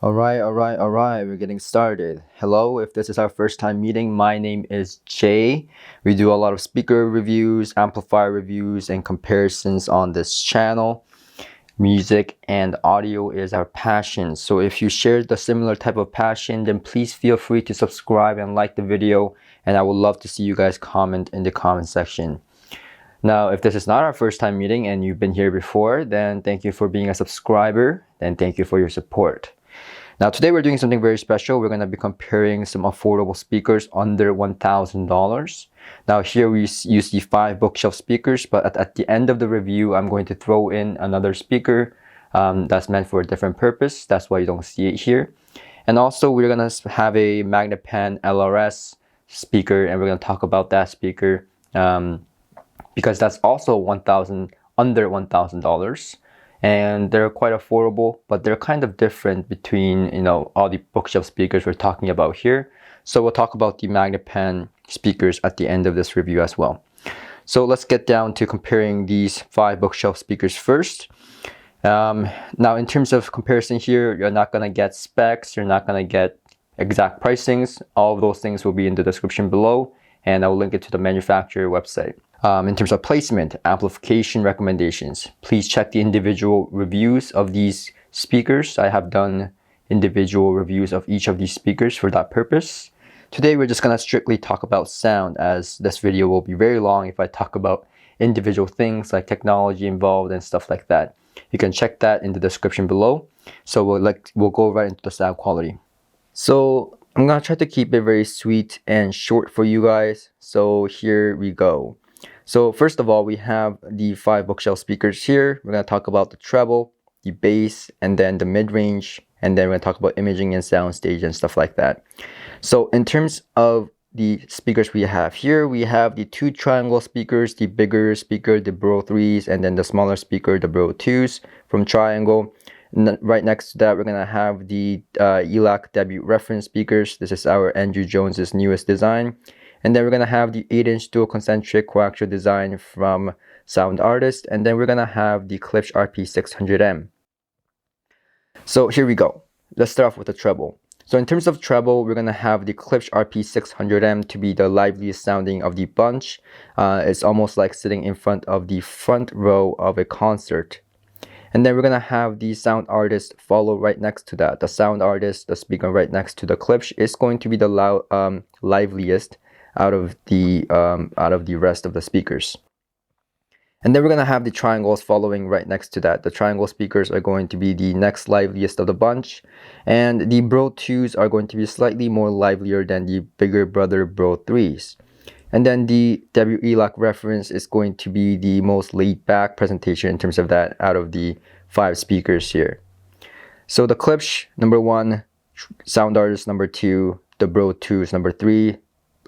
All right. We're getting started. Hello, if this is our first time meeting, my name is Jay. We do a lot of speaker reviews, amplifier reviews, and comparisons on this channel. Music and audio is our passion. So if you share the similar type of passion, then please feel free to subscribe and like the video. And I would love to see you guys comment in the comment section. Now, if this is not our first time meeting and you've been here before, then thank you for being a subscriber and thank you for your support. Now today we're doing something very special. We're going to be comparing some affordable speakers under $1,000. Now here we use the 5 bookshelf speakers, but at the end of the review, I'm going to throw in another speaker that's meant for a different purpose. That's why you don't see it here. And also we're going to have a Magnepan LRS speaker, and we're going to talk about that speaker because that's also under $1,000. And they're quite affordable, but they're kind of different between all the bookshelf speakers we're talking about here. So we'll talk about the Magnepan speakers at the end of this review as well. So let's get down to comparing these 5 bookshelf speakers first. Now in terms of comparison here, you're not going to get specs, you're not going to get exact pricings. All of those things will be in the description below, and I'll link it to the manufacturer website. In terms of placement, amplification recommendations, please check the individual reviews of these speakers. I have done individual reviews of each of these speakers for that purpose. Today we're just going to strictly talk about sound, as this video will be very long if I talk about individual things like technology involved and stuff like that. You can check that in the description below. So we'll go right into the sound quality. So I'm going to try to keep it very sweet and short for you guys. So here we go. So first of all, we have the 5 bookshelf speakers here. We're going to talk about the treble, the bass, and then the mid-range, and then we're going to talk about imaging and soundstage and stuff like that. So in terms of the speakers we have here, we have the 2 triangle speakers, the bigger speaker, the Bro 3s, and then the smaller speaker, the Bro 2s from Triangle. And right next to that, we're going to have the Elac debut reference speakers. This is our Andrew Jones's newest design. And then we're going to have the 8-inch dual concentric coaxial design from Sound Artist. And then we're going to have the Klipsch RP600M. So here we go. Let's start off with the treble. So in terms of treble, we're going to have the Klipsch RP600M to be the liveliest sounding of the bunch. It's almost like sitting in front of the front row of a concert. And then we're going to have the Sound Artist follow right next to that. The Sound Artist, the speaker right next to the Klipsch, is going to be the liveliest out of the rest of the speakers. And then we're going to have the triangles following right next to that. The triangle speakers are going to be the next liveliest of the bunch, and the Bro 2s are going to be slightly more livelier than the bigger brother Bro 3s. And then the Elac reference is going to be the most laid back presentation in terms of that out of the 5 speakers here. So the Klipsch number 1, Sound Artist number 2, the Bro 2s number 3,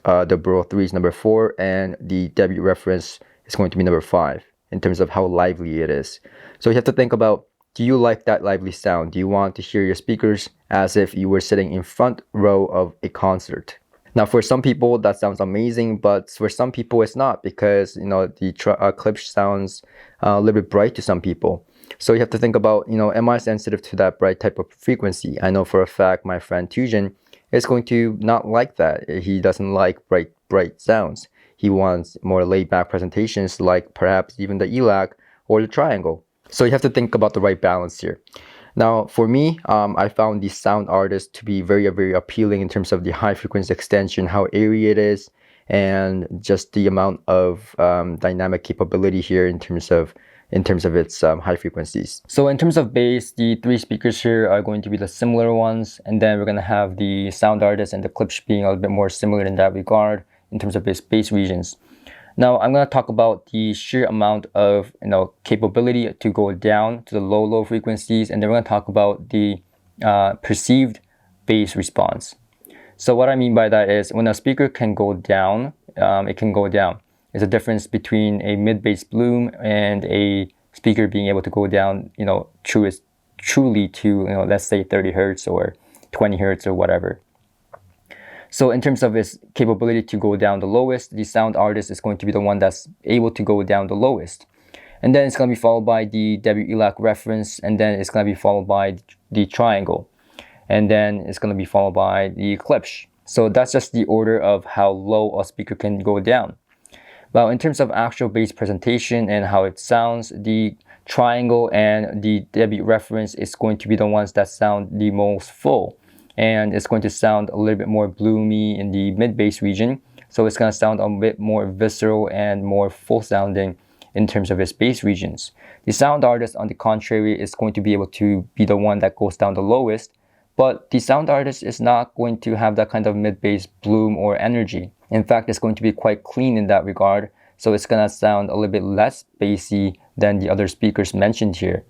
the Bro 3 is number 4, and the debut reference is going to be number 5 in terms of how lively it is. So you have to think about, do you like that lively sound? Do you want to hear your speakers as if you were sitting in front row of a concert? Now for some people that sounds amazing, but for some people it's not, because the Klipsch sounds a little bit bright to some people. So you have to think about, am I sensitive to that bright type of frequency? I know for a fact my friend Tujin is going to not like that. He doesn't like bright sounds. He wants more laid-back presentations, like perhaps even the Elac or the Triangle. So you have to think about the right balance here. Now for me, I found the Sound Artist to be very, very appealing in terms of the high frequency extension, how airy it is, and just the amount of dynamic capability here in terms of its high frequencies. So in terms of bass, the 3 speakers here are going to be the similar ones, and then we're going to have the Sound Artist and the Klipsch being a little bit more similar in that regard in terms of its bass regions. Now I'm going to talk about the sheer amount of capability to go down to the low frequencies, and then we're going to talk about the perceived bass response. So what I mean by that is, when a speaker can go down, it can go down. There's a difference between a mid-bass bloom and a speaker being able to go down, truly to, let's say 30 hertz or 20 hertz or whatever. So in terms of its capability to go down the lowest, the Sound Artist is going to be the one that's able to go down the lowest. And then it's going to be followed by the Elac reference, and then it's going to be followed by the Triangle. and then it's going to be followed by the Klipsch. So that's just the order of how low a speaker can go down. Well, in terms of actual bass presentation and how it sounds, the triangle and the debut reference is going to be the ones that sound the most full. And it's going to sound a little bit more bloomy in the mid-bass region. So it's going to sound a bit more visceral and more full sounding in terms of its bass regions. The sound artist, on the contrary, is going to be able to be the one that goes down the lowest, but the sound artist is not going to have that kind of mid-bass bloom or energy. In fact, it's going to be quite clean in that regard, so it's going to sound a little bit less bassy than the other speakers mentioned here.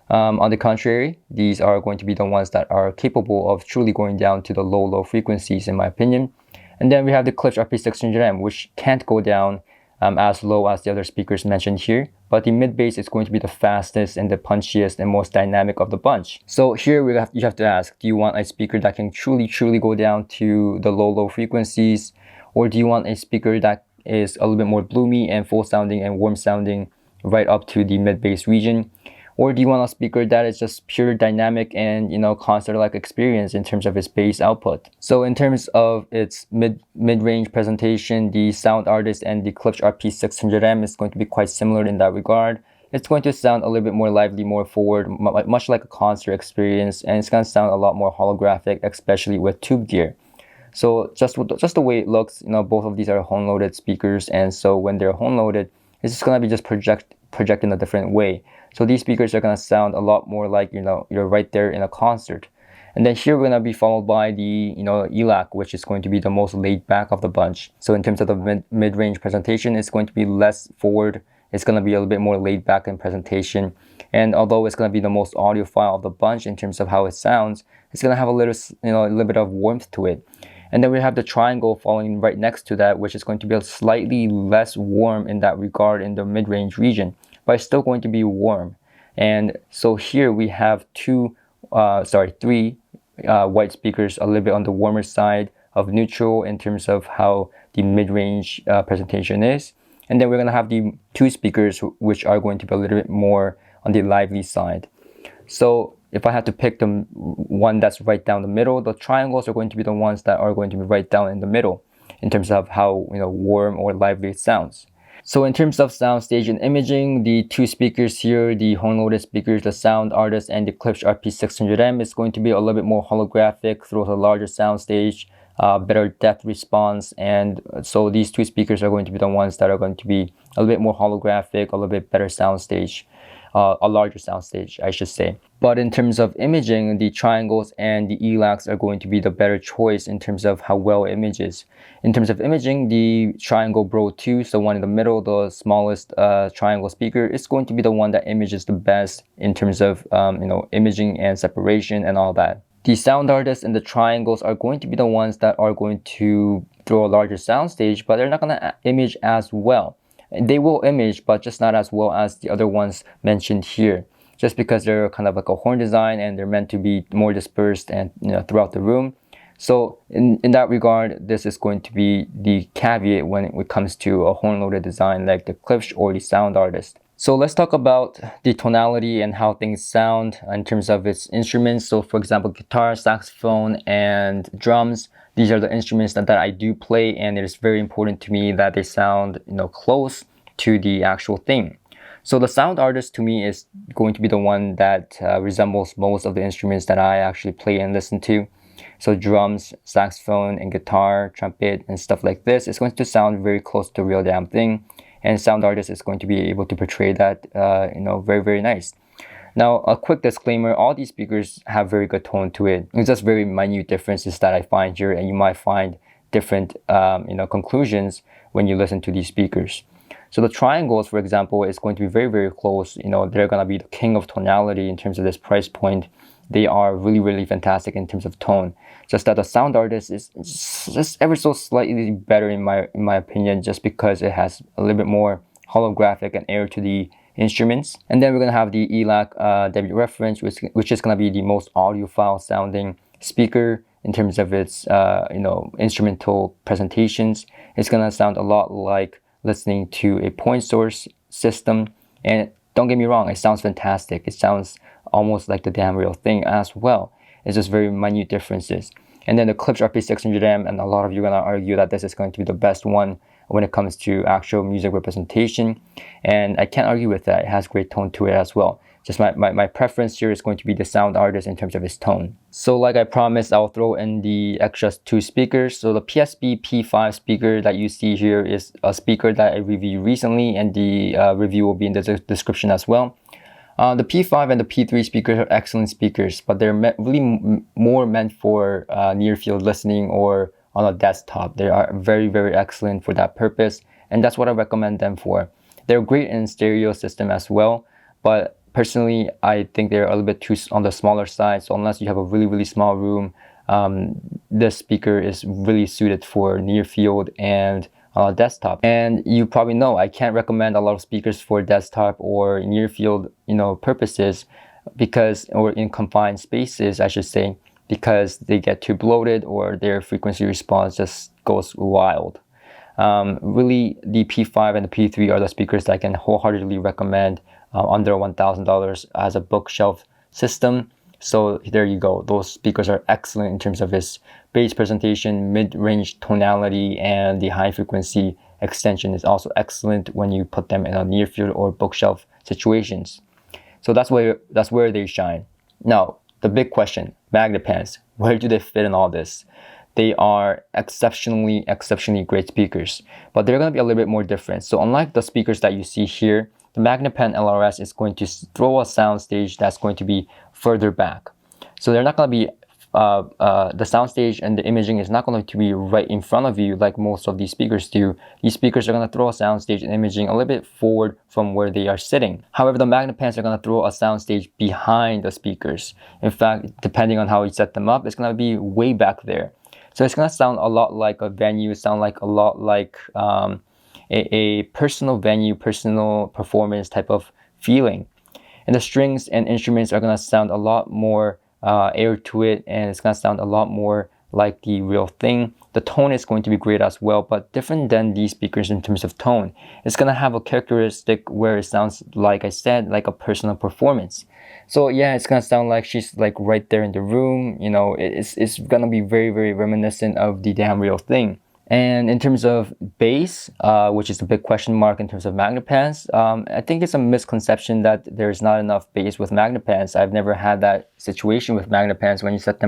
On the contrary, these are going to be the ones that are capable of truly going down to the low frequencies, in my opinion. And then we have the Klipsch RP600M, which can't go down as low as the other speakers mentioned here, but the mid-bass is going to be the fastest and the punchiest and most dynamic of the bunch. So here you have to ask, do you want a speaker that can truly go down to the low frequencies, or do you want a speaker that is a little bit more bloomy and full sounding and warm sounding right up to the mid-bass region? Or do you want a speaker that is just pure dynamic and, concert-like experience in terms of its bass output? So in terms of its mid-range presentation, the Sound Artist and the Klipsch RP600M is going to be quite similar in that regard. It's going to sound a little bit more lively, more forward, much like a concert experience, and it's going to sound a lot more holographic, especially with tube gear. So just the way it looks, both of these are horn-loaded speakers, and so when they're horn-loaded, it's just going to be just project in a different way. So these speakers are going to sound a lot more like, you're right there in a concert. And then here we're going to be followed by the, Elac, which is going to be the most laid back of the bunch. So in terms of the mid-range presentation, it's going to be less forward. It's going to be a little bit more laid back in presentation. And although it's going to be the most audiophile of the bunch in terms of how it sounds, it's going to have a little bit of warmth to it. And then we have the triangle following right next to that, which is going to be slightly less warm in that regard in the mid-range region, but it's still going to be warm. And so here we have three white speakers a little bit on the warmer side of neutral in terms of how the mid-range presentation is. And then we're going to have the two speakers which are going to be a little bit more on the lively side. So if I have to pick the one that's right down the middle, the triangles are going to be the ones that are going to be right down in the middle in terms of how warm or lively it sounds. So in terms of soundstage and imaging, the two speakers here, the horn-loaded speakers, the Sound Artist and the Klipsch RP600M, is going to be a little bit more holographic through a larger soundstage, better depth response, and so these two speakers are going to be the ones that are going to be a little bit more holographic, a little bit better soundstage. A larger soundstage, I should say. But in terms of imaging, the triangles and the Elacs are going to be the better choice in terms of how well it images. In terms of imaging, the Triangle Bro 2, so one in the middle, the smallest triangle speaker, is going to be the one that images the best in terms of imaging and separation and all that. The Sound Artist and the triangles are going to be the ones that are going to throw a larger soundstage, but they're not going to image as well. They will image, but just not as well as the other ones mentioned here, just because they're kind of like a horn design and they're meant to be more dispersed and throughout the room. So in that regard, this is going to be the caveat when it comes to a horn-loaded design like the Klipsch or the Sound Artist. So let's talk about the tonality and how things sound in terms of its instruments. So for example, guitar, saxophone, and drums. These are the instruments that I do play, and it is very important to me that they sound, close to the actual thing. So the Sound Artist to me is going to be the one that resembles most of the instruments that I actually play and listen to. So drums, saxophone, and guitar, trumpet, and stuff like this. It's going to sound very close to the real damn thing. And Sound Artist is going to be able to portray that, very nice. Now, a quick disclaimer, all these speakers have very good tone to it. It's just very minute differences that I find here, and you might find different, conclusions when you listen to these speakers. So the triangles, for example, is going to be very close. They're going to be the king of tonality in terms of this price point. They are really fantastic in terms of tone. Just that the Sound Artist is just ever so slightly better in my opinion, just because it has a little bit more holographic and air to the instruments. And then we're going to have the Elac debut reference, which is going to be the most audiophile sounding speaker in terms of its instrumental presentations. It's going to sound a lot like listening to a point source system, and don't get me wrong, it sounds fantastic. It sounds almost like the damn real thing as well. It's just very minute differences. And then the Klipsch RP600M, and a lot of you are going to argue that this is going to be the best one when it comes to actual music representation. And I can't argue with that. It has great tone to it as well. Just my preference here is going to be the sound artist in terms of his tone. So like I promised, I'll throw in the extra 2 speakers. So the PSB P5 speaker that you see here is a speaker that I reviewed recently, and the review will be in the description as well. The P5 and the P3 speakers are excellent speakers, but they're really more meant for near field listening or on a desktop. They are very, very excellent for that purpose, and that's what I recommend them for. They're great in stereo system as well, but personally, I think they're a little bit too on the smaller side. So unless you have a really, really small room, this speaker is really suited for near field and desktop. And you probably know I can't recommend a lot of speakers for desktop or near field, purposes, because, or in confined spaces, I should say, because they get too bloated or their frequency response just goes wild. Really, the P5 and the P3 are the speakers that I can wholeheartedly recommend under $1,000 as a bookshelf system. So there you go. Those speakers are excellent in terms of its bass presentation, mid-range tonality, and the high frequency extension is also excellent when you put them in a near field or bookshelf situations. So that's where they shine. Now, the big question, Magnepans, where do they fit in all this? They are exceptionally great speakers, but they're going to be a little bit more different. So unlike the speakers that you see here, the Magnepan LRS is going to throw a soundstage that's going to be further back. So they're not going to be, the soundstage and the imaging is not going to be right in front of you like most of these speakers do. These speakers are going to throw a soundstage and imaging a little bit forward from where they are sitting. However, the Magnepans are going to throw a soundstage behind the speakers. In fact, depending on how you set them up, it's going to be way back there. So it's going to sound a lot like a venue, sound like a lot like a personal venue, personal performance type of feeling. And the strings and instruments are going to sound a lot more air to it, and it's going to sound a lot more like the real thing. The tone is going to be great as well, but different than these speakers in terms of tone. It's going to have a characteristic where it sounds, like I said, like a personal performance. So yeah, it's going to sound like she's like right there in the room. It's going to be very, very reminiscent of the damn real thing. And in terms of bass, which is a big question mark in terms of Magnepans, I think it's a misconception that there's not enough bass with Magnepans. I've never had that situation with Magnepans. When you set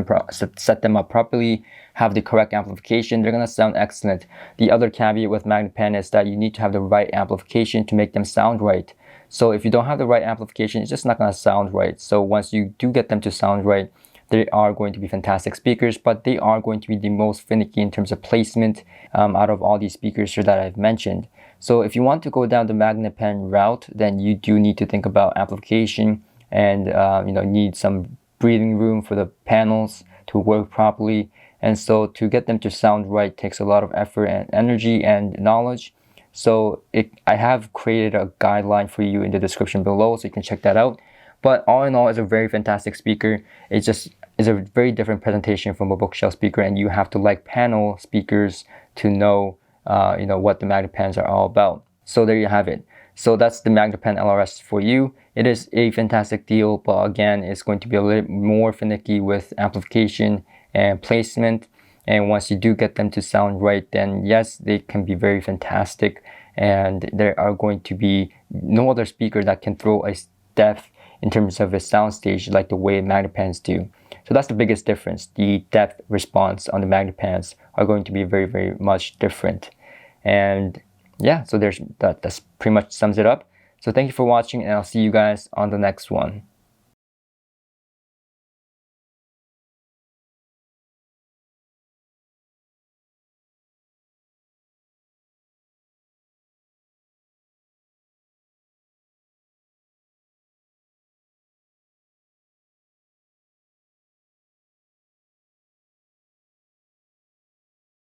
them up properly, have the correct amplification, they're going to sound excellent. The other caveat with Magnepan is that you need to have the right amplification to make them sound right. So if you don't have the right amplification, it's just not going to sound right. So once you do get them to sound right, they are going to be fantastic speakers, but they are going to be the most finicky in terms of placement out of all these speakers here that I've mentioned. So if you want to go down the Magnepan route, then you do need to think about amplification and need some breathing room for the panels to work properly. And so to get them to sound right takes a lot of effort and energy and knowledge. So I have created a guideline for you in the description below, so you can check that out. But all in all, it's a very fantastic speaker. It's a very different presentation from a bookshelf speaker, and you have to like panel speakers to know, what the Magnepans are all about. So there you have it. So that's the Magnepan LRS for you. It is a fantastic deal, but again, it's going to be a little more finicky with amplification and placement. And once you do get them to sound right, then yes, they can be very fantastic. And there are going to be no other speaker that can throw a depth in terms of a soundstage like the way Magnepans do. So that's the biggest difference. The depth response on the Magnepans are going to be very, very much different. And yeah, so that's pretty much sums it up. So thank you for watching, and I'll see you guys on the next one.